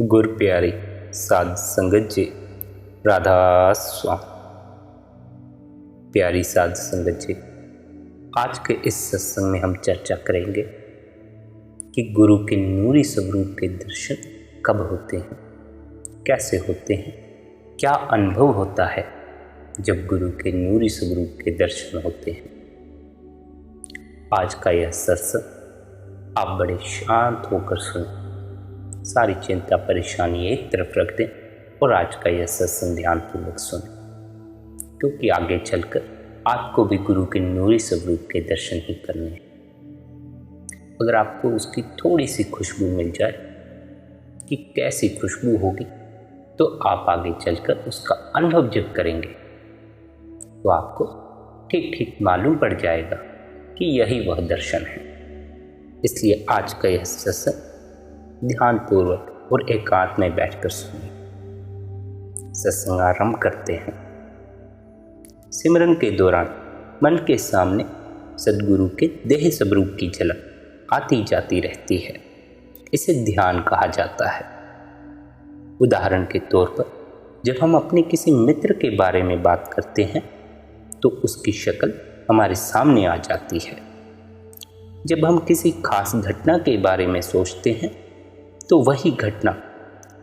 गुर प्यारी साध संगत जी, राधा स्वामी। प्यारी साध संगत जी, आज के इस सत्संग में हम चर्चा करेंगे कि गुरु के नूरी स्वरूप के दर्शन कब होते हैं, कैसे होते हैं, क्या अनुभव होता है जब गुरु के नूरी स्वरूप के दर्शन होते हैं। आज का यह सत्संग आप बड़े शांत होकर सुनें, सारी चिंता परेशानी एक तरफ रख दें और आज का यह सत्संग ध्यानपूर्वक सुनें, क्योंकि आगे चलकर आपको भी गुरु के नूरी स्वरूप के दर्शन ही करने हैं। अगर आपको उसकी थोड़ी सी खुशबू मिल जाए कि कैसी खुशबू होगी, तो आप आगे चलकर उसका अनुभव जब करेंगे तो आपको ठीक ठीक मालूम पड़ जाएगा कि यही वह दर्शन है। इसलिए आज का यह सत्संग ध्यानपूर्वक और एकांत में बैठकर सुनिए। सत्संग आरंभ करते हैं। सिमरन के दौरान मन के सामने सद्गुरु के देह स्वरूप की झलक आती जाती रहती है। इसे ध्यान कहा जाता है। उदाहरण के तौर पर जब हम अपने किसी मित्र के बारे में बात करते हैं तो उसकी शक्ल हमारे सामने आ जाती है। जब हम किसी खास घटना के बारे में सोचते हैं तो वही घटना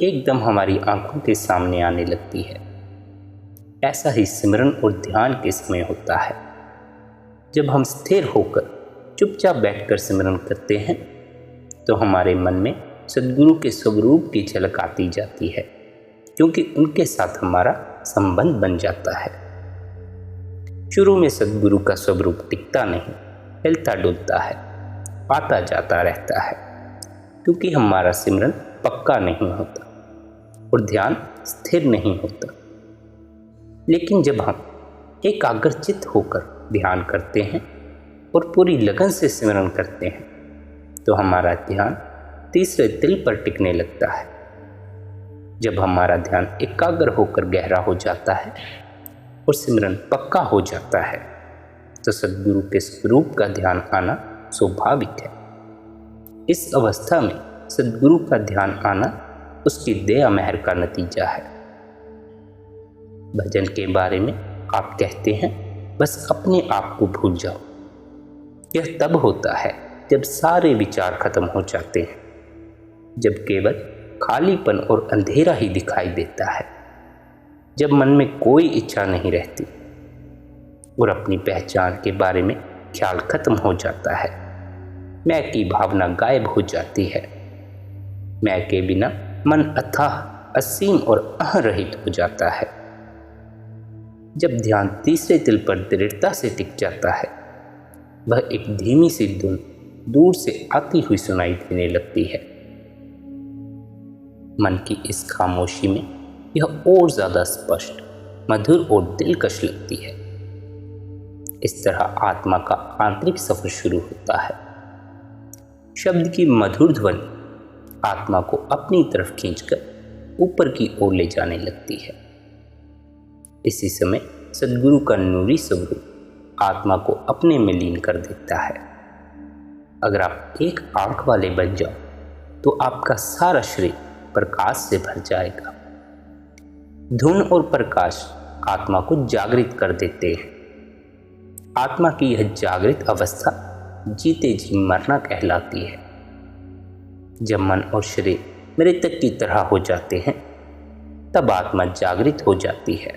एकदम हमारी आंखों के सामने आने लगती है। ऐसा ही सिमरन और ध्यान के समय होता है। जब हम स्थिर होकर चुपचाप बैठकर सिमरन करते हैं तो हमारे मन में सद्गुरु के स्वरूप की झलक आती जाती है, क्योंकि उनके साथ हमारा संबंध बन जाता है। शुरू में सद्गुरु का स्वरूप टिकता नहीं, हिलता डुलता है, आता जाता रहता है, क्योंकि हमारा सिमरन पक्का नहीं होता और ध्यान स्थिर नहीं होता। लेकिन जब हम एकाग्रचित्त होकर ध्यान करते हैं और पूरी लगन से सिमरन करते हैं तो हमारा ध्यान तीसरे तिल पर टिकने लगता है। जब हमारा ध्यान एकाग्र होकर गहरा हो जाता है और सिमरन पक्का हो जाता है तो सद्गुरु के स्वरूप का ध्यान आना स्वाभाविक है। इस अवस्था में सद्गुरु का ध्यान आना उसकी दया मेहर का नतीजा है। भजन के बारे में आप कहते हैं, बस अपने आप को भूल जाओ। यह तब होता है जब सारे विचार खत्म हो जाते हैं, जब केवल खालीपन और अंधेरा ही दिखाई देता है, जब मन में कोई इच्छा नहीं रहती और अपनी पहचान के बारे में ख्याल खत्म हो जाता है। मैं की भावना गायब हो जाती है। मैं के बिना मन अथाह, असीम और अहरहित हो जाता है। जब ध्यान तीसरे तिल पर दृढ़ता से टिक जाता है, वह एक धीमी सी धुन दूर से आती हुई सुनाई देने लगती है। मन की इस खामोशी में यह और ज्यादा स्पष्ट, मधुर और दिलकश लगती है। इस तरह आत्मा का आंतरिक सफर शुरू होता है। शब्द की मधुर ध्वनि आत्मा को अपनी तरफ खींचकर ऊपर की ओर ले जाने लगती है। इसी समय सद्गुरु का नूरी स्वरूप आत्मा को अपने में लीन कर देता है। अगर आप एक आंख वाले बन जाओ तो आपका सारा शरीर प्रकाश से भर जाएगा। धुन और प्रकाश आत्मा को जागृत कर देते हैं। आत्मा की यह जागृत अवस्था जीते जी मरना कहलाती है। जब मन और शरीर मृतक की तरह हो जाते हैं तब आत्मा जागृत हो जाती है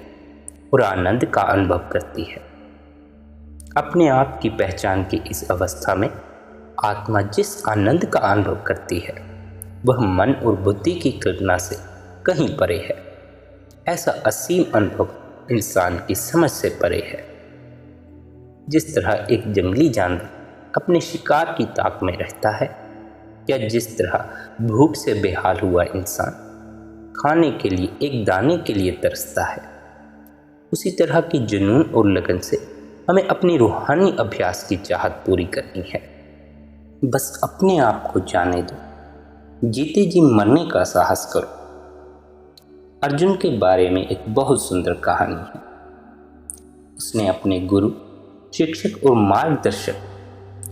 और आनंद का अनुभव करती है। अपने आप की पहचान की इस अवस्था में आत्मा जिस आनंद का अनुभव करती है वह मन और बुद्धि की कल्पना से कहीं परे है। ऐसा असीम अनुभव इंसान की समझ से परे है। जिस तरह एक जंगली जानवर अपने शिकार की ताक में रहता है, या जिस तरह भूख से बेहाल हुआ इंसान खाने के लिए एक दाने के लिए तरसता है, उसी तरह की जुनून और लगन से हमें अपनी रूहानी अभ्यास की चाहत पूरी करनी है। बस अपने आप को जाने दो, जीते जी मरने का साहस करो। अर्जुन के बारे में एक बहुत सुंदर कहानी है। उसने अपने गुरु, शिक्षक और मार्गदर्शक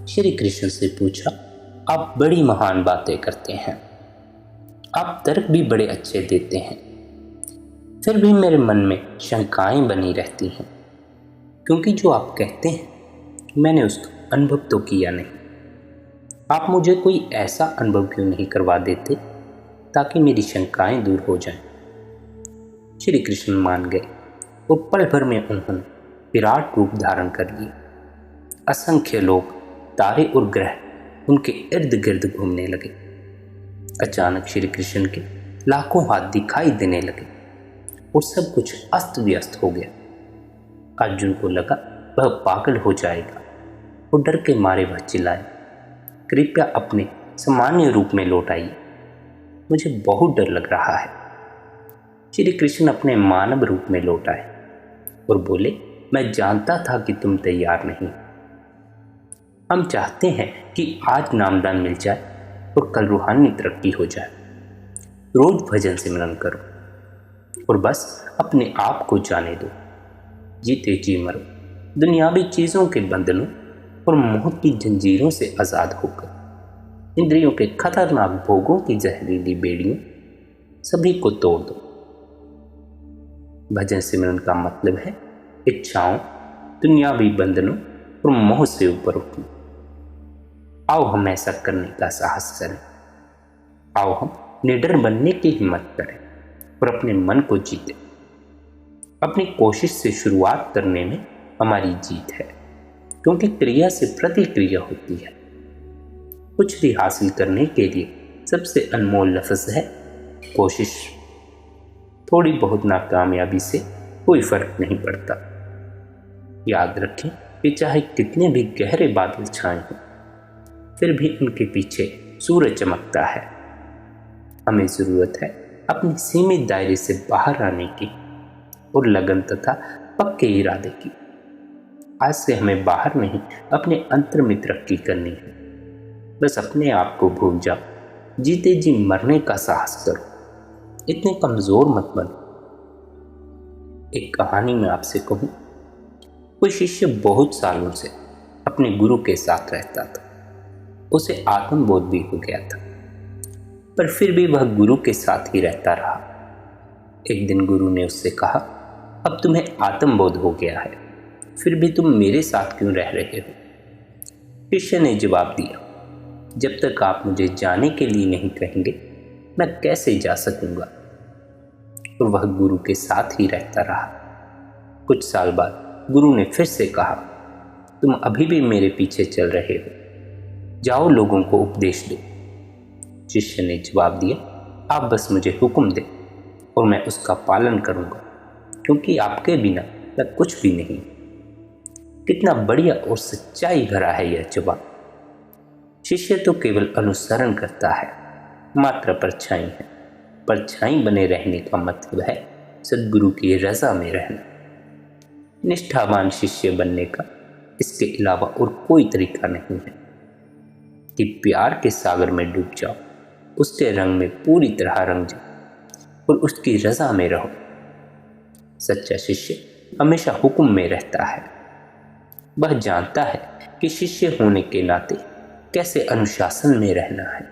श्री कृष्ण से पूछा, आप बड़ी महान बातें करते हैं, आप तर्क भी बड़े अच्छे देते हैं, फिर भी मेरे मन में शंकाएं बनी रहती हैं, क्योंकि जो आप कहते हैं मैंने उसका अनुभव तो किया नहीं। आप मुझे कोई ऐसा अनुभव क्यों नहीं करवा देते ताकि मेरी शंकाएं दूर हो जाएं। श्री कृष्ण मान गए और पल भर में उन्होंने विराट रूप धारण कर लिए। असंख्य लोग, तारे और ग्रह उनके इर्द गिर्द घूमने लगे। अचानक श्री कृष्ण के लाखों हाथ दिखाई देने लगे और सब कुछ अस्त व्यस्त हो गया। अर्जुन को लगा वह पागल हो जाएगा और डर के मारे वह चिल्लाए, कृपया अपने सामान्य रूप में लौट आइए, मुझे बहुत डर लग रहा है। श्री कृष्ण अपने मानव रूप में लौट आए और बोले, मैं जानता था कि तुम तैयार नहीं। हम चाहते हैं कि आज नामदान मिल जाए और कल रूहानी तरक्की हो जाए। रोज भजन सिमरन करो और बस अपने आप को जाने दो। जीते जी मरो, दुनियावी चीज़ों के बंधनों और मोह की जंजीरों से आज़ाद होकर इंद्रियों के खतरनाक भोगों की जहरीली बेड़ियों सभी को तोड़ दो। भजन सिमरन का मतलब है इच्छाओं, दुनियावी बंधनों और मोह से ऊपर उठना। आओ हम ऐसा करने का साहस करें। आओ हम निडर बनने की हिम्मत करें और अपने मन को जीतें। अपनी कोशिश से शुरुआत करने में हमारी जीत है, क्योंकि क्रिया से प्रतिक्रिया होती है। कुछ भी हासिल करने के लिए सबसे अनमोल लफ्ज़ है कोशिश। थोड़ी बहुत नाकामयाबी से कोई फर्क नहीं पड़ता। याद रखें कि चाहे कितने भी गहरे बादल छाए हों, फिर भी उनके पीछे सूरज चमकता है। हमें ज़रूरत है अपनी सीमित दायरे से बाहर आने की और लगन तथा पक्के इरादे की। आज से हमें बाहर नहीं, अपने अंतर में तरक्की करनी है। बस अपने आप को भूल जाओ, जीते जी मरने का साहस करो, इतने कमज़ोर मत बनो। एक कहानी में आपसे कहूँ, कोई शिष्य बहुत सालों से अपने गुरु के साथ रहता था। उसे आत्मबोध भी हो गया था, पर फिर भी वह गुरु के साथ ही रहता रहा। एक दिन गुरु ने उससे कहा, अब तुम्हें आत्मबोध हो गया है, फिर भी तुम मेरे साथ क्यों रह रहे हो? शिष्य ने जवाब दिया, जब तक आप मुझे जाने के लिए नहीं कहेंगे मैं कैसे जा सकूंगा। और वह गुरु के साथ ही रहता रहा। कुछ साल बाद गुरु ने फिर से कहा, तुम अभी भी मेरे पीछे चल रहे हो, जाओ लोगों को उपदेश दो। शिष्य ने जवाब दिया, आप बस मुझे हुक्म दें और मैं उसका पालन करूंगा, क्योंकि आपके बिना मैं कुछ भी नहीं। कितना बढ़िया और सच्चाई भरा है यह जवाब। शिष्य तो केवल अनुसरण करता है, मात्र परछाई है। परछाई बने रहने का मतलब है सद्गुरु की रजा में रहना। निष्ठावान शिष्य बनने का इसके अलावा और कोई तरीका नहीं है कि प्यार के सागर में डूब जाओ, उसके रंग में पूरी तरह रंग जाओ और उसकी रजा में रहो। सच्चा शिष्य हमेशा हुक्म में रहता है। वह जानता है कि शिष्य होने के नाते कैसे अनुशासन में रहना है।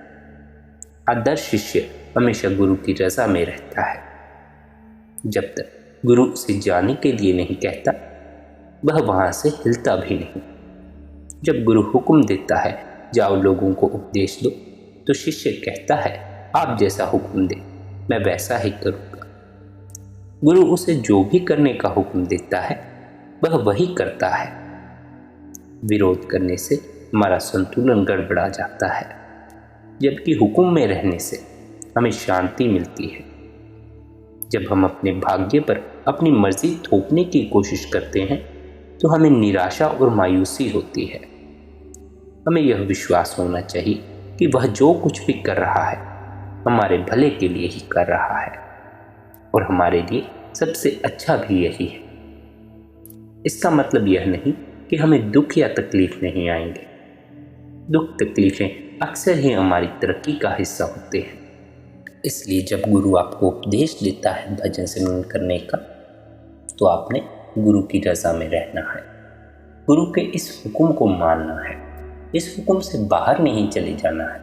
आदर्श शिष्य हमेशा गुरु की रजा में रहता है। जब तक गुरु उसे जाने के लिए नहीं कहता, वह वहां से हिलता भी नहीं। जब गुरु हुक्म देता है, जाओ लोगों को उपदेश दो, तो शिष्य कहता है, आप जैसा हुक्म दे मैं वैसा ही करूँगा। गुरु उसे जो भी करने का हुक्म देता है वह वही करता है। विरोध करने से हमारा संतुलन गड़बड़ा जाता है, जबकि हुक्म में रहने से हमें शांति मिलती है। जब हम अपने भाग्य पर अपनी मर्जी थोपने की कोशिश करते हैं तो हमें निराशा और मायूसी होती है। हमें यह विश्वास होना चाहिए कि वह जो कुछ भी कर रहा है हमारे भले के लिए ही कर रहा है और हमारे लिए सबसे अच्छा भी यही है। इसका मतलब यह नहीं कि हमें दुख या तकलीफ नहीं आएंगे। दुख तकलीफें अक्सर ही हमारी तरक्की का हिस्सा होते हैं। इसलिए जब गुरु आपको उपदेश देता है भजन सिमरन करने का, तो आपने गुरु की रजा में रहना है। गुरु के इस हुक्म को मानना है, इस हुक्म से बाहर नहीं चले जाना है।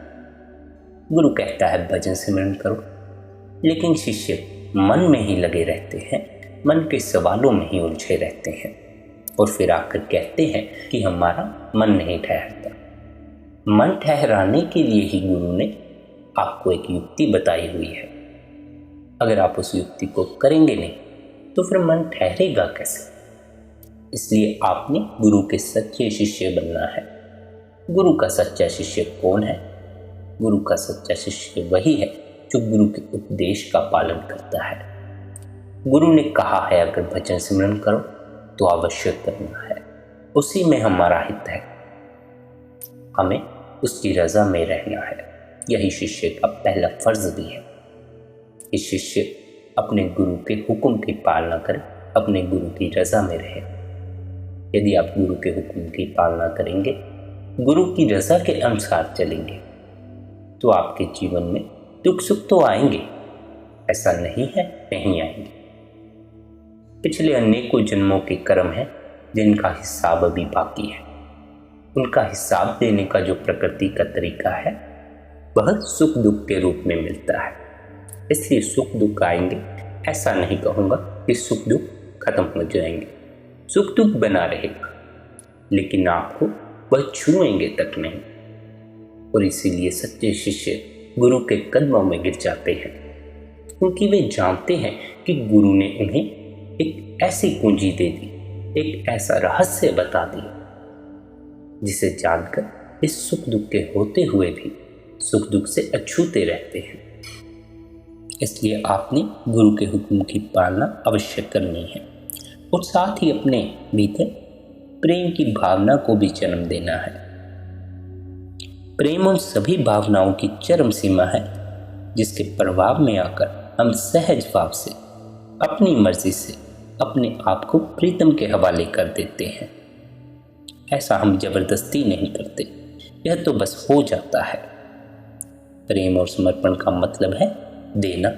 गुरु कहता है भजन सिमरन करो, लेकिन शिष्य मन में ही लगे रहते हैं, मन के सवालों में ही उलझे रहते हैं और फिर आकर कहते हैं कि हमारा मन नहीं ठहरता। मन ठहराने के लिए ही गुरु ने आपको एक युक्ति बताई हुई है। अगर आप उस युक्ति को करेंगे नहीं तो फिर मन ठहरेगा कैसे? इसलिए आपने गुरु के सच्चे शिष्य बनना है। गुरु का सच्चा शिष्य कौन है? गुरु का सच्चा शिष्य वही है जो गुरु के उपदेश का पालन करता है। गुरु ने कहा है अगर भजन सिमरन करो तो अवश्य करना है, उसी में हमारा हित है, हमें उसकी रजा में रहना है। यही शिष्य का पहला फर्ज भी है कि शिष्य अपने गुरु के हुक्म की पालना करे, अपने गुरु की रजा में रहे। यदि आप गुरु के हुक्म की पालना करेंगे, गुरु की रजा के अनुसार चलेंगे, तो आपके जीवन में दुख सुख तो आएंगे, ऐसा नहीं है नहीं आएंगे। पिछले अनेकों जन्मों के कर्म हैं जिनका हिसाब अभी बाकी है। उनका हिसाब देने का जो प्रकृति का तरीका है वह सुख दुख के रूप में मिलता है। इसलिए सुख दुख आएंगे, ऐसा नहीं कहूँगा कि सुख दुख खत्म हो जाएंगे। सुख दुख बना रहेगा, लेकिन आपको वह छुएंगे तक नहीं। और इसीलिए सच्चे शिष्य गुरु के कदमों में गिर जाते हैं, क्योंकि वे जानते हैं कि गुरु ने उन्हें एक ऐसी कुंजी दे दी, एक ऐसा रहस्य बता दिया जिसे जानकर इस सुख दुख के होते हुए भी सुख दुख से अछूते रहते हैं। इसलिए आपने गुरु के हुक्म की पालना अवश्य करनी है और साथ ही अपने भीतर प्रेम की भावना को भी जन्म देना है। प्रेम उन सभी भावनाओं की चरम सीमा है जिसके प्रभाव में आकर हम सहज भाव से अपनी मर्जी से अपने आप को प्रीतम के हवाले कर देते हैं। ऐसा हम जबरदस्ती नहीं करते, यह तो बस हो जाता है। प्रेम और समर्पण का मतलब है देना,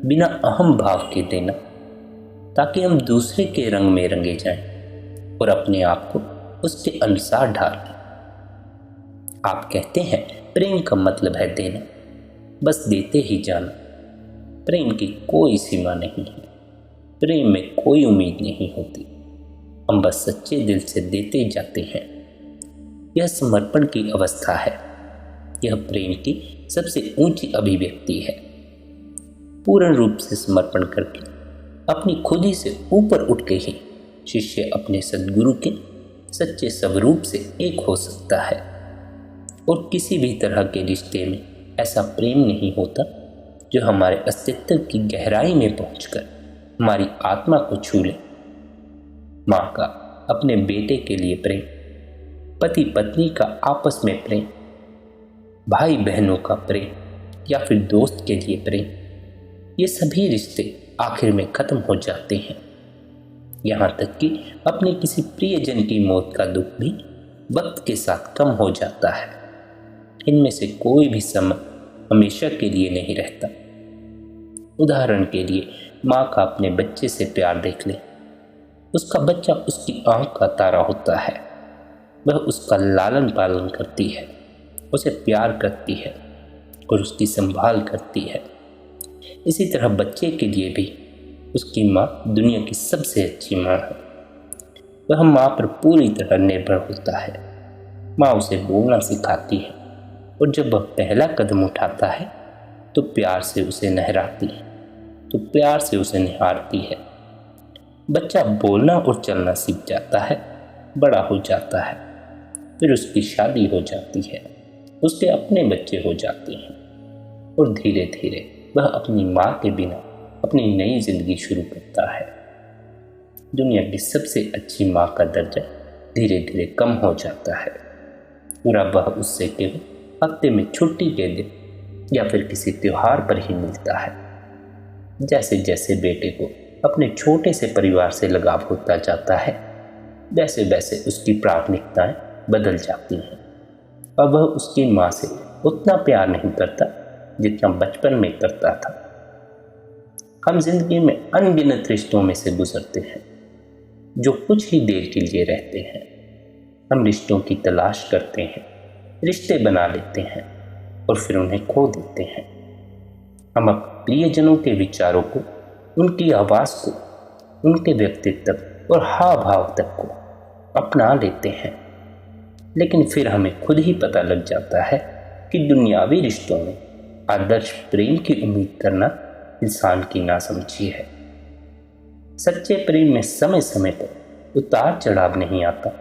बिना अहम भाव के देना, ताकि हम दूसरे के रंग में रंगे जाएं और अपने आप को उसके अनुसार ढाल लें। आप कहते हैं प्रेम का मतलब है देना, बस देते ही जाना। प्रेम की कोई सीमा नहीं है, प्रेम में कोई उम्मीद नहीं होती, हम बस सच्चे दिल से देते जाते हैं। यह समर्पण की अवस्था है, यह प्रेम की सबसे ऊंची अभिव्यक्ति है। पूर्ण रूप से समर्पण करके अपनी खुद ही से ऊपर उठ के ही शिष्य अपने सद्गुरु के सच्चे स्वरूप से एक हो सकता है। और किसी भी तरह के रिश्ते में ऐसा प्रेम नहीं होता जो हमारे अस्तित्व की गहराई में पहुंचकर हमारी आत्मा को छू ले। माँ का अपने बेटे के लिए प्रेम, पति पत्नी का आपस में प्रेम, भाई बहनों का प्रेम या फिर दोस्त के लिए प्रेम, ये सभी रिश्ते आखिर में खत्म हो जाते हैं। यहाँ तक कि अपने किसी प्रियजन की मौत का दुख भी वक्त के साथ कम हो जाता है। इनमें से कोई भी समय हमेशा के लिए नहीं रहता। उदाहरण के लिए माँ का अपने बच्चे से प्यार देख ले। उसका बच्चा उसकी आंख का तारा होता है, वह उसका लालन पालन करती है, उसे प्यार करती है और उसकी संभाल करती है। इसी तरह बच्चे के लिए भी उसकी माँ दुनिया की सबसे अच्छी माँ है। वह माँ पर पूरी तरह निर्भर होता है। माँ उसे बोलना सिखाती है और जब वह पहला कदम उठाता है तो प्यार से उसे नहलाती है, तो प्यार से उसे निहारती है। बच्चा बोलना और चलना सीख जाता है, बड़ा हो जाता है, फिर उसकी शादी हो जाती है, उसके अपने बच्चे हो जाते हैं और धीरे धीरे वह अपनी माँ के बिना अपनी नई जिंदगी शुरू करता है। दुनिया की सबसे अच्छी माँ का दर्जा धीरे धीरे कम हो जाता है और अब वह उससे केवल हफ्ते में छुट्टी के दिन या फिर किसी त्योहार पर ही मिलता है। जैसे जैसे बेटे को अपने छोटे से परिवार से लगाव होता जाता है, वैसे वैसे उसकी प्राथमिकताएं बदल जाती हैं और वह उसकी माँ से उतना प्यार नहीं करता जितना बचपन में करता था। हम जिंदगी में अनगिनत रिश्तों में से गुजरते हैं जो कुछ ही देर के लिए रहते हैं। हम रिश्तों की तलाश करते हैं, रिश्ते बना लेते हैं, और फिर उन्हें खो देते हैं। हम अपने प्रियजनों के विचारों को, उनकी आवाज़ को, उनके व्यक्तित्व और हाव भाव तक को अपना लेते हैं, लेकिन फिर हमें खुद ही पता लग जाता है कि दुनियावी रिश्तों में आदर्श प्रेम की उम्मीद करना इंसान की नासमझी है। सच्चे प्रेम में समय समय पर उतार चढ़ाव नहीं आता।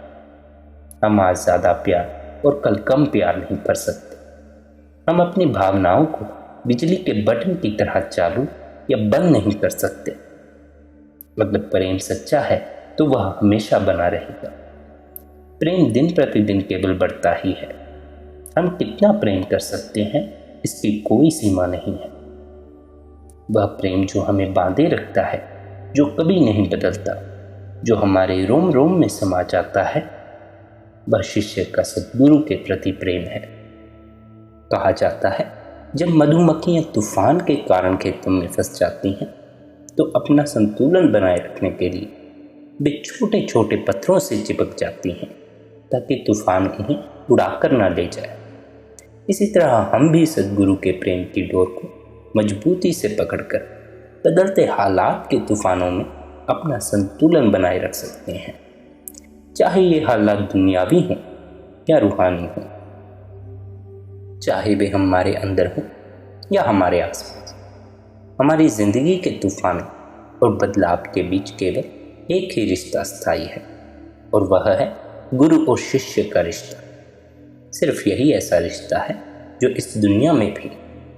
हम आज ज़्यादा प्यार और कल कम प्यार नहीं कर सकते। हम अपनी भावनाओं को बिजली के बटन की तरह चालू या बंद नहीं कर सकते। मतलब प्रेम सच्चा है तो वह हमेशा बना रहेगा। प्रेम दिन प्रतिदिन केवल बढ़ता ही है। हम कितना प्रेम कर सकते हैं इसकी कोई सीमा नहीं है। वह प्रेम जो हमें बांधे रखता है, जो कभी नहीं बदलता, जो हमारे रोम रोम में समा जाता है, वह शिष्य का सद्गुरु के प्रति प्रेम है। कहा जाता है जब मधुमक्खियां तूफान के कारण खेतों में फंस जाती हैं तो अपना संतुलन बनाए रखने के लिए वे छोटे छोटे पत्थरों से चिपक जाती हैं ताकि तूफान उन्हें उड़ाकर ना ले जाए। इसी तरह हम भी सद्गुरु के प्रेम की डोर को मजबूती से पकड़कर बदलते हालात के तूफानों में अपना संतुलन बनाए रख सकते हैं, चाहे ये हालात दुनियावी हों या रूहानी हों, चाहे वे हमारे अंदर हों या हमारे आसपास। हमारी जिंदगी के तूफान और बदलाव के बीच केवल एक ही रिश्ता स्थायी है, और वह है गुरु और शिष्य का रिश्ता। सिर्फ यही ऐसा रिश्ता है जो इस दुनिया में भी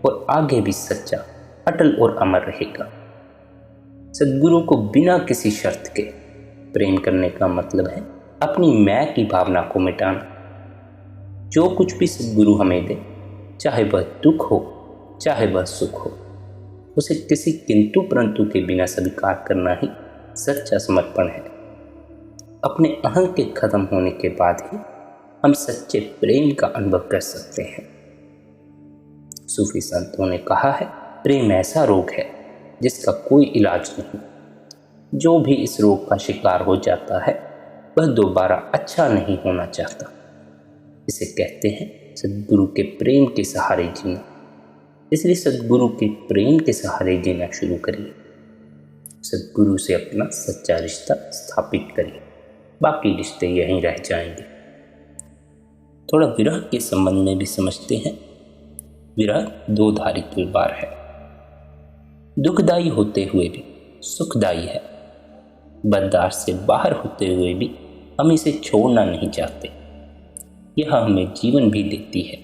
और आगे भी सच्चा, अटल और अमर रहेगा। सद्गुरु को बिना किसी शर्त के प्रेम करने का मतलब है अपनी मैं की भावना को मिटाना। जो कुछ भी सद्गुरु हमें दे, चाहे वह दुख हो चाहे वह सुख हो, उसे किसी किंतु परंतु के बिना स्वीकार करना ही सच्चा समर्पण है। अपने अहं के खत्म होने के बाद ही हम सच्चे प्रेम का अनुभव कर सकते हैं। सूफी संतों ने कहा है, प्रेम ऐसा रोग है जिसका कोई इलाज नहीं। जो भी इस रोग का शिकार हो जाता है वह दोबारा अच्छा नहीं होना चाहता। इसे कहते हैं सद्गुरु के प्रेम के सहारे जीना। इसलिए सद्गुरु के प्रेम के सहारे जीना शुरू करिए। सद्गुरु से अपना सच्चा रिश्ता स्थापित करिए, बाकी रिश्ते यहीं रह जाएंगे। थोड़ा विरह के संबंध में भी समझते हैं। विरह दो धारी तलवार है, दुखदायी होते हुए भी सुखदायी है। बर्दाश्त से बाहर होते हुए भी हम इसे छोड़ना नहीं चाहते। यह हमें जीवन भी देती है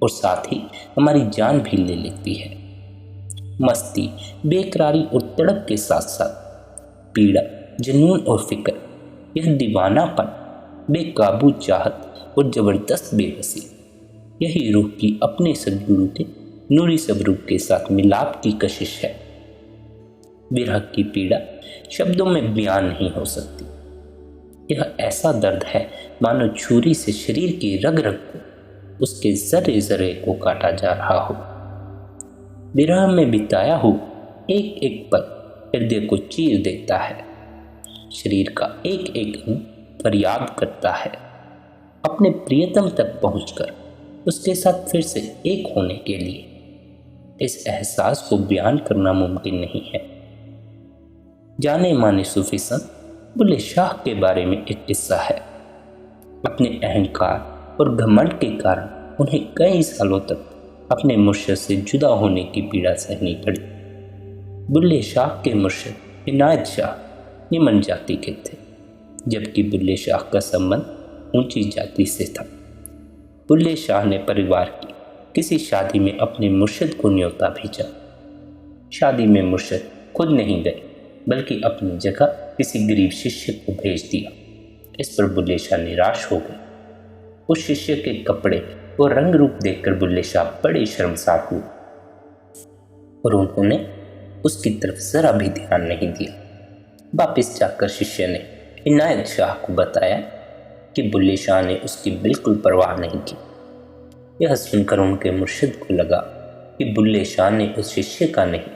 और साथ ही हमारी जान भी ले लेती है। मस्ती, बेकरारी और तड़प के साथ साथ पीड़ा, जुनून और फिक्र, यह दीवानापन, बेकाबू चाहत और जबरदस्त बेबसी, यही रूह की अपने सद्गुरु के नूरी स्वरूप के साथ मिलाप की कशिश है। विरह की पीड़ा शब्दों में बयान नहीं हो सकती। यह ऐसा दर्द है मानो छुरी से शरीर की रग रग को, उसके जरे जरे को काटा जा रहा हो। विरह में बिताया हो एक एक पल हृदय को चीर देता है। शरीर का एक एक अंग फरियाद करता है अपने प्रियतम तक पहुंचकर उसके साथ फिर से एक होने के लिए। इस एहसास को बयान करना मुमकिन नहीं है। जाने माने सूफी संत बुल्ले शाह के बारे में एक किस्सा है। अपने अहंकार और घमंड के कारण उन्हें कई सालों तक अपने मुर्शिद से जुदा होने की पीड़ा सहनी पड़ी। बुल्ले शाह के मुर्शिद इनायत शाह निम्न जाति के थे, जबकि बुल्ले शाह का संबंध ऊंची जाति से था। बुल्ले शाह ने परिवार की किसी शादी में अपने मुर्शिद को न्योता भेजा। शादी में मुर्शिद खुद नहीं गए, बल्कि अपनी जगह किसी गरीब शिष्य को भेज दिया। इस पर बुल्ले शाह निराश हो गए। उस शिष्य के कपड़े और रंग रूप देखकर बुल्ले शाह बड़े शर्मसार हुए और उन्होंने उसकी तरफ जरा भी ध्यान नहीं दिया। वापिस जाकर शिष्य ने इनायत शाह को बताया कि बुल्ले शाह ने उसकी बिल्कुल परवाह नहीं की। यह सुनकर उनके मुर्शिद को लगा कि बुल्ले शाह ने उस शिष्य का नहीं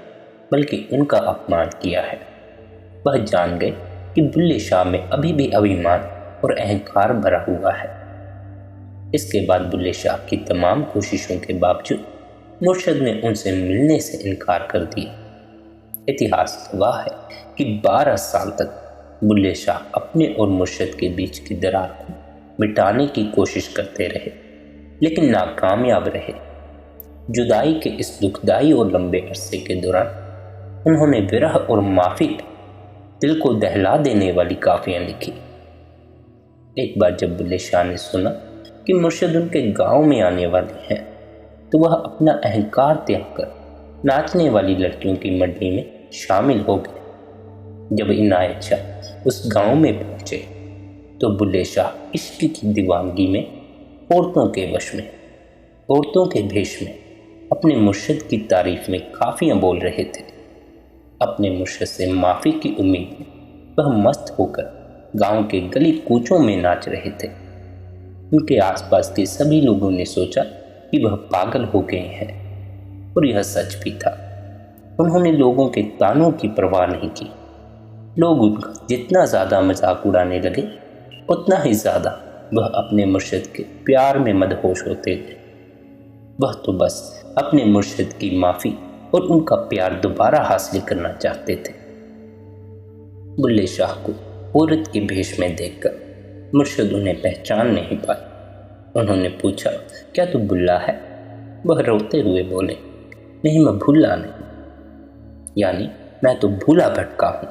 बल्कि उनका अपमान किया है। वह जान गए कि बुल्ले शाह में अभी भी अभिमान और अहंकार भरा हुआ है। इसके बाद बुल्ले शाह की तमाम कोशिशों के बावजूद मुर्शद ने उनसे मिलने से इनकार कर दिया। इतिहास गवाह है कि 12 साल तक बुल्ले शाह अपने और मुर्शद के बीच की दरार को मिटाने की कोशिश करते रहे, लेकिन नाकामयाब रहे। जुदाई के इस दुखदाई और लंबे अरसे के दौरान उन्होंने विरह और माफ़ी दिल को दहला देने वाली काफियाँ लिखी। एक बार जब बुल्ले शाह ने सुना कि मुर्शद उनके गांव में आने वाले हैं, तो वह अपना अहंकार त्याग कर नाचने वाली लड़कियों की मंडली में शामिल हो गए। जब इनायत शाह उस गांव में पहुंचे तो बुल्ले शाह इश्क की दीवानगी में औरतों के वश में, औरतों के भेष में अपने मुर्शद की तारीफ में काफियाँ बोल रहे थे। अपने मुर्शद से माफ़ी की उम्मीद में वह मस्त होकर गांव के गली कूचों में नाच रहे थे। उनके आसपास के सभी लोगों ने सोचा कि वह पागल हो गए हैं, और यह सच भी था। उन्होंने लोगों के तानों की परवाह नहीं की। लोग उनका जितना ज़्यादा मजाक उड़ाने लगे, उतना ही ज़्यादा वह अपने मुर्शद के प्यार में मदहोश होते थे। वह तो बस अपने मुर्शद की माफ़ी और उनका प्यार दोबारा हासिल करना चाहते थे। बुल्ले शाह को औरत के भेष में देखकर मुर्शद उन्हें पहचान नहीं पाए। उन्होंने पूछा, क्या तू बुल्ला है? वह रोते हुए बोले, नहीं, मैं भुल्ला नहीं, यानी मैं तो भूला भटका हूँ।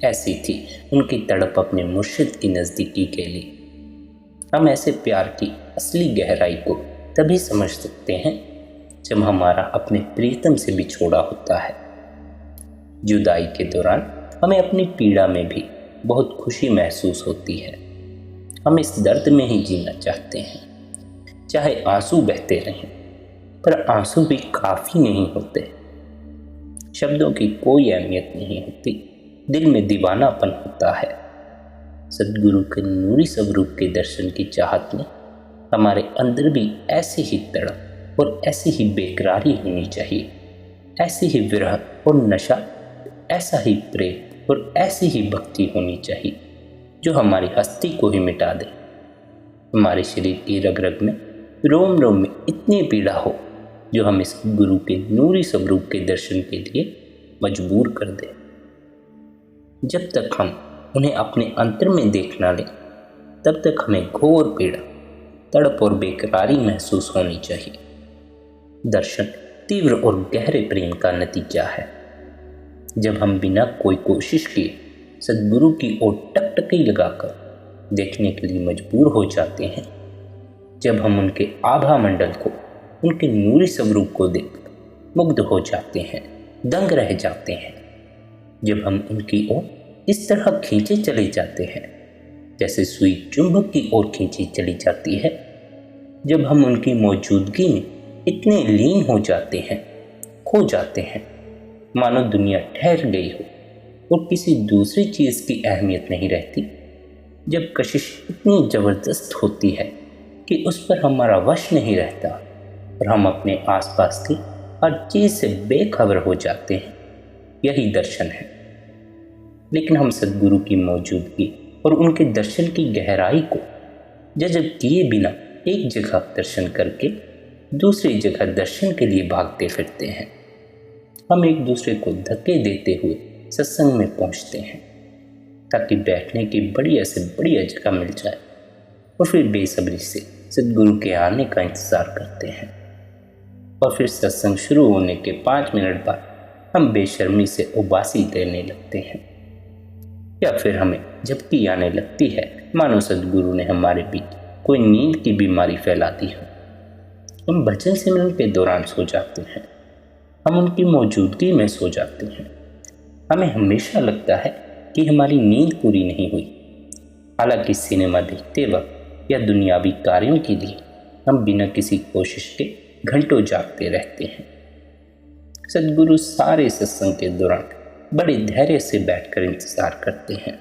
ऐसी थी उनकी तड़प अपने मुर्शिद की नज़दीकी के लिए। हम ऐसे प्यार की असली गहराई को तभी समझ सकते हैं जब हमारा अपने प्रीतम से बिछोड़ा होता है। जुदाई के दौरान हमें अपनी पीड़ा में भी बहुत खुशी महसूस होती है। हम इस दर्द में ही जीना चाहते हैं, चाहे आंसू बहते रहें, पर आंसू भी काफ़ी नहीं होते। शब्दों की कोई अहमियत नहीं होती, दिल में दीवानापन होता है। सद्गुरु के नूरी स्वरूप के दर्शन की चाहत में हमारे अंदर भी ऐसी ही तड़प और ऐसी ही बेकरारी होनी चाहिए, ऐसी ही विरह और नशा, ऐसा ही प्रेम और ऐसी ही भक्ति होनी चाहिए जो हमारी हस्ती को ही मिटा दे। हमारे शरीर की रग रग में, रोम रोम में इतनी पीड़ा हो जो हम इस गुरु के नूरी स्वरूप के दर्शन के लिए मजबूर कर दे। जब तक हम उन्हें अपने अंतर में देख ना लें, तब तक हमें घोर पीड़ा, तड़प और बेकरारी महसूस होनी चाहिए। दर्शन तीव्र और गहरे प्रेम का नतीजा है। जब हम बिना कोई कोशिश किए सद्गुरु की ओर टकटकी लगाकर देखने के लिए मजबूर हो जाते हैं, जब हम उनके आभा मंडल को, उनके नूरी स्वरूप को देख मुग्ध हो जाते हैं, दंग रह जाते हैं, जब हम उनकी ओर इस तरह खींचे चले जाते हैं जैसे सुई चुंबक की ओर खींची चली जाती है, जब हम उनकी मौजूदगी में इतने लीन हो जाते हैं, खो जाते हैं, मानो दुनिया ठहर गई हो और किसी दूसरी चीज़ की अहमियत नहीं रहती, जब कशिश इतनी ज़बरदस्त होती है कि उस पर हमारा वश नहीं रहता और हम अपने आसपास की हर चीज़ से बेखबर हो जाते हैं, यही दर्शन है। लेकिन हम सद्गुरु की मौजूदगी और उनके दर्शन की गहराई को जज़ब किए बिना एक जगह दर्शन करके दूसरी जगह दर्शन के लिए भागते फिरते हैं। हम एक दूसरे को धक्के देते हुए सत्संग में पहुंचते हैं ताकि बैठने की बढ़िया से बढ़िया जगह मिल जाए, और फिर बेसब्री से सद्गुरु के आने का इंतज़ार करते हैं। और फिर सत्संग शुरू होने के 5 मिनट बाद हम बेशर्मी से उबासी देने लगते हैं, या फिर हमें झपकी आने लगती है मानो सद्गुरु ने हमारे बीच कोई नींद की बीमारी फैला दी हो। हम भजन सिमरन के दौरान सो जाते हैं, हम उनकी मौजूदगी में सो जाते हैं। हमें हमेशा लगता है कि हमारी नींद पूरी नहीं हुई, हालांकि सिनेमा देखते वक्त या दुनियावी कार्यों के लिए हम बिना किसी कोशिश के घंटों जागते रहते हैं। सद्गुरु सारे सत्संग के दौरान बड़े धैर्य से बैठकर इंतज़ार करते हैं,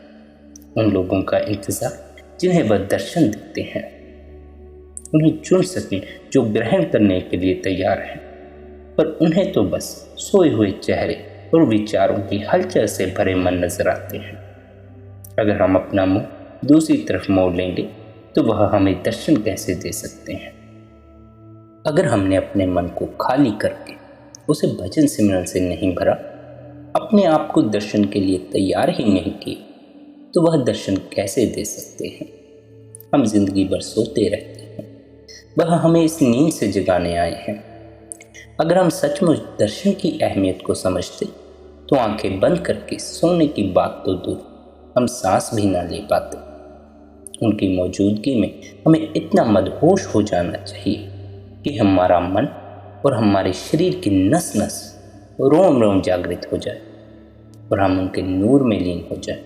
उन लोगों का इंतज़ार जिन्हें वह दर्शन देते हैं। उन्हें चुन सकें जो ग्रहण करने के लिए तैयार हैं, पर उन्हें तो बस सोए हुए चेहरे और विचारों की हलचल से भरे मन नजर आते हैं। अगर हम अपना मुंह दूसरी तरफ मोड़ लेंगे तो वह हमें दर्शन कैसे दे सकते हैं? अगर हमने अपने मन को खाली करके उसे भजन सिमरन से नहीं भरा, अपने आप को दर्शन के लिए तैयार ही नहीं किए, तो वह दर्शन कैसे दे सकते हैं? हम जिंदगी भर सोते रहते हैं, वह हमें इस नींद से जगाने आए हैं। अगर हम सचमुच दर्शन की अहमियत को समझते तो आंखें बंद करके सोने की बात तो दूर, हम सांस भी ना ले पाते। उनकी मौजूदगी में हमें इतना मदहोश हो जाना चाहिए कि हमारा मन और हमारे शरीर की नस नस रोम रोम जागृत हो जाए और हम उनके नूर में लीन हो जाए।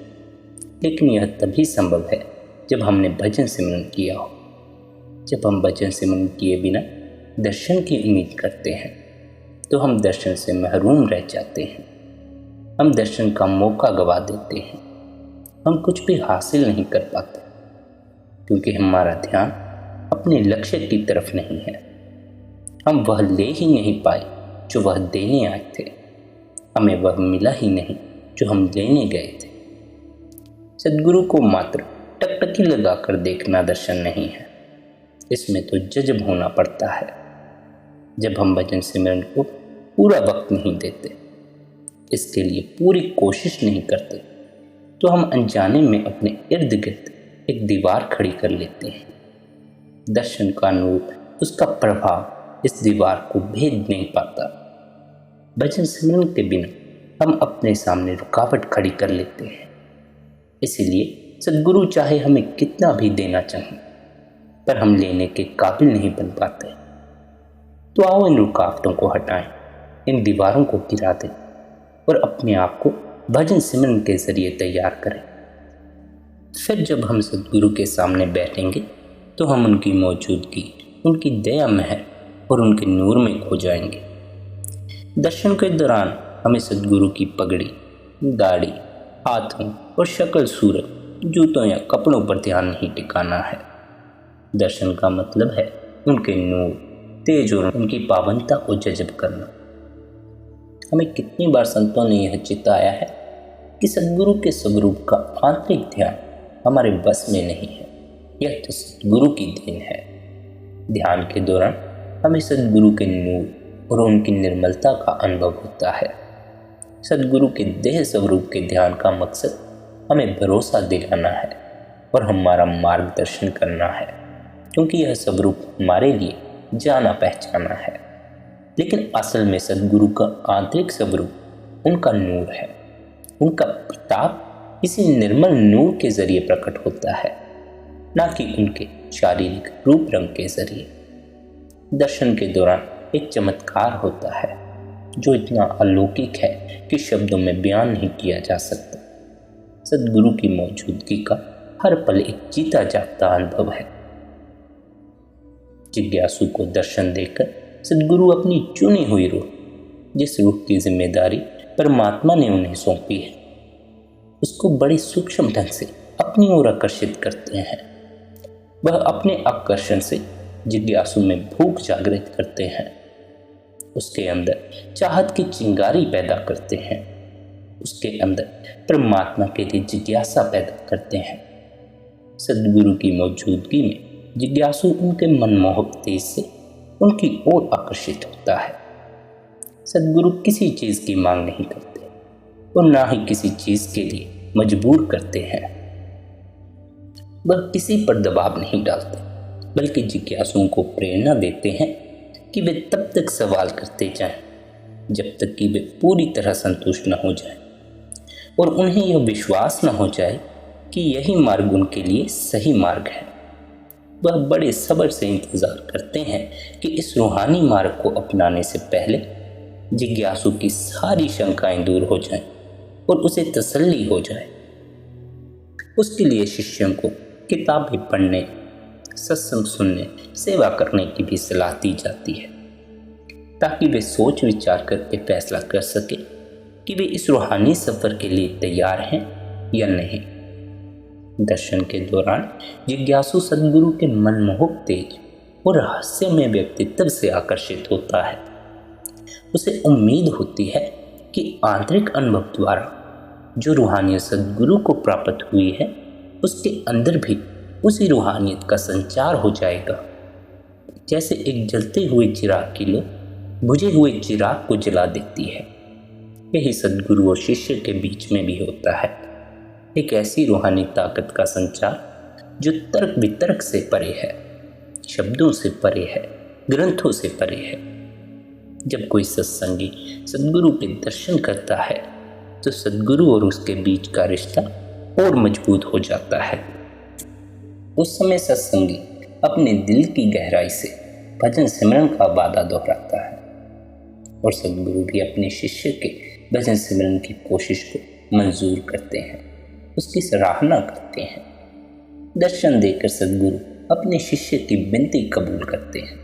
लेकिन यह तभी संभव है जब हमने भजन सिमरन किया हो। जब हम भजन सिमरन किए बिना दर्शन की उम्मीद करते हैं तो हम दर्शन से महरूम रह जाते हैं। हम दर्शन का मौका गवा देते हैं। हम कुछ भी हासिल नहीं कर पाते क्योंकि हमारा ध्यान अपने लक्ष्य की तरफ नहीं है। हम वह ले ही नहीं पाए जो वह देने आए थे। हमें वह मिला ही नहीं जो हम लेने गए थे। सद्गुरु को मात्र टकटकी लगाकर देखना दर्शन नहीं है, इसमें तो जज्ब होना पड़ता है। जब हम भजन सिमरन को पूरा वक्त नहीं देते, इसके लिए पूरी कोशिश नहीं करते, तो हम अनजाने में अपने इर्द गिर्द एक दीवार खड़ी कर लेते हैं। दर्शन का नूर, उसका प्रभाव इस दीवार को भेद नहीं पाता। भजन सिमरन के बिना हम अपने सामने रुकावट खड़ी कर लेते हैं। इसीलिए सद्गुरु चाहे हमें कितना भी देना चाहें, पर हम लेने के काबिल नहीं बन पाते। तो आओ इन रुकावटों को हटाएं, इन दीवारों को गिरा दें और अपने आप को भजन सिमरन के जरिए तैयार करें। फिर जब हम सद्गुरु के सामने बैठेंगे तो हम उनकी मौजूदगी, उनकी दया महर और उनके नूर में खो जाएंगे। दर्शन के दौरान हमें सद्गुरु की पगड़ी, दाढ़ी, हाथों और शक्ल सूरत, जूतों या कपड़ों पर ध्यान नहीं टिकाना है। दर्शन का मतलब है उनके नूर, तेज और उनकी पावनता को जज़ब करना। हमें कितनी बार संतों ने यह चिताया है कि सद्गुरु के स्वरूप का आंतरिक ध्यान हमारे बस में नहीं है, यह तो सद्गुरु की देन है। ध्यान के दौरान हमें सद्गुरु के नूर और उनकी निर्मलता का अनुभव होता है। सद्गुरु के देह स्वरूप के ध्यान का मकसद हमें भरोसा दिलाना है और हमारा मार्गदर्शन करना है, क्योंकि यह स्वरूप हमारे लिए जाना पहचाना है। लेकिन असल में सद्गुरु का आंतरिक स्वरूप उनका नूर है। उनका प्रताप इसी निर्मल नूर के जरिए प्रकट होता है, ना कि उनके शारीरिक रूप रंग के जरिए। दर्शन के दौरान एक चमत्कार होता है जो इतना अलौकिक है कि शब्दों में बयान नहीं किया जा सकता। सद्गुरु की मौजूदगी का हर पल एक जीता जागता अनुभव है। जिज्ञासु को दर्शन देकर सद्गुरु अपनी चुनी हुई रूह, जिस रूह की जिम्मेदारी परमात्मा ने उन्हें सौंपी है, उसको बड़े सूक्ष्म ढंग से अपनी ओर आकर्षित करते हैं। वह अपने आकर्षण से जिज्ञासु में भूख जागृत करते हैं, उसके अंदर चाहत की चिंगारी पैदा करते हैं, उसके अंदर परमात्मा के लिए जिज्ञासा पैदा करते हैं। सद्गुरु की मौजूदगी में जिज्ञासु उनके मनमोहक तेज से उनकी ओर आकर्षित होता है। सद्गुरु किसी चीज़ की मांग नहीं करते और ना ही किसी चीज़ के लिए मजबूर करते हैं। वह किसी पर दबाव नहीं डालते, बल्कि जिज्ञासुओं को प्रेरणा देते हैं कि वे तब तक सवाल करते जाएं जब तक कि वे पूरी तरह संतुष्ट न हो जाएं और उन्हें यह विश्वास न हो जाए कि यही मार्ग उनके लिए सही मार्ग है। वह बड़े सब्र से इंतज़ार करते हैं कि इस रूहानी मार्ग को अपनाने से पहले जिज्ञासु की सारी शंकाएं दूर हो जाएं और उसे तसल्ली हो जाए। उसके लिए शिष्यों को किताबें पढ़ने, सत्संग सुनने, सेवा करने की भी सलाह दी जाती है, ताकि वे सोच विचार करके फैसला कर सके कि वे इस रूहानी सफ़र के लिए तैयार हैं या नहीं। दर्शन के दौरान जिज्ञासु सद्गुरु के मनमोहक तेज और रहस्यमय व्यक्तित्व से आकर्षित होता है। उसे उम्मीद होती है कि आंतरिक अनुभव द्वारा जो रूहानी सद्गुरु को प्राप्त हुई है, उसके अंदर भी उसी रूहानियत का संचार हो जाएगा। जैसे एक जलते हुए चिराग की लो बुझे हुए चिराग को जला देती है, यही सद्गुरु और शिष्य के बीच में भी होता है। एक ऐसी रूहानी ताकत का संचार जो तर्क वितर्क से परे है, शब्दों से परे है, ग्रंथों से परे है। जब कोई सत्संगी सद्गुरु के दर्शन करता है तो सद्गुरु और उसके बीच का रिश्ता और मजबूत हो जाता है। उस समय सत्संगी अपने दिल की गहराई से भजन सिमरन का वादा दोहराता है और सद्गुरु भी अपने शिष्य के भजन सिमरन की कोशिश को मंजूर करते हैं, उसकी सराहना करते हैं। दर्शन देकर सद्गुरु अपने शिष्य की विनती कबूल करते हैं।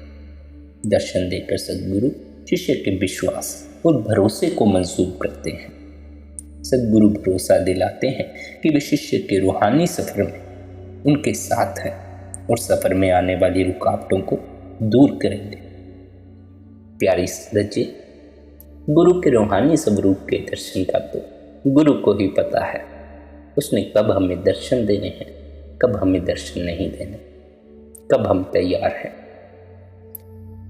दर्शन देकर सद्गुरु शिष्य के विश्वास और भरोसे को मंजूर करते हैं। सद्गुरु भरोसा दिलाते हैं कि वे शिष्य के रूहानी सफर में उनके साथ हैं और सफर में आने वाली रुकावटों को दूर करेंगे। प्यारी संगत जी, गुरु के रूहानी स्वरूप के दर्शन का तो गुरु को ही पता है। उसने कब हमें दर्शन देने हैं, कब हमें दर्शन नहीं देने, कब हम तैयार हैं।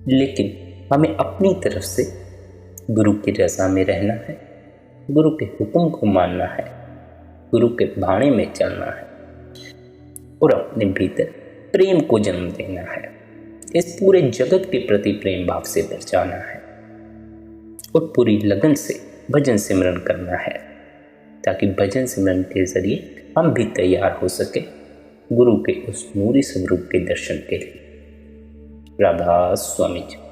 लेकिन हमें अपनी तरफ से गुरु की रज़ा में रहना है, गुरु के हुक्म को मानना है, गुरु के भाणे में चलना है और अपने भीतर प्रेम को जन्म देना है। इस पूरे जगत के प्रति प्रेम भाव से भर जाना है और पूरी लगन से भजन सिमरन करना है, ताकि भजन सिमरन के जरिए हम भी तैयार हो सके गुरु के उस नूरी स्वरूप के दर्शन के लिए। राधा स्वामी जी।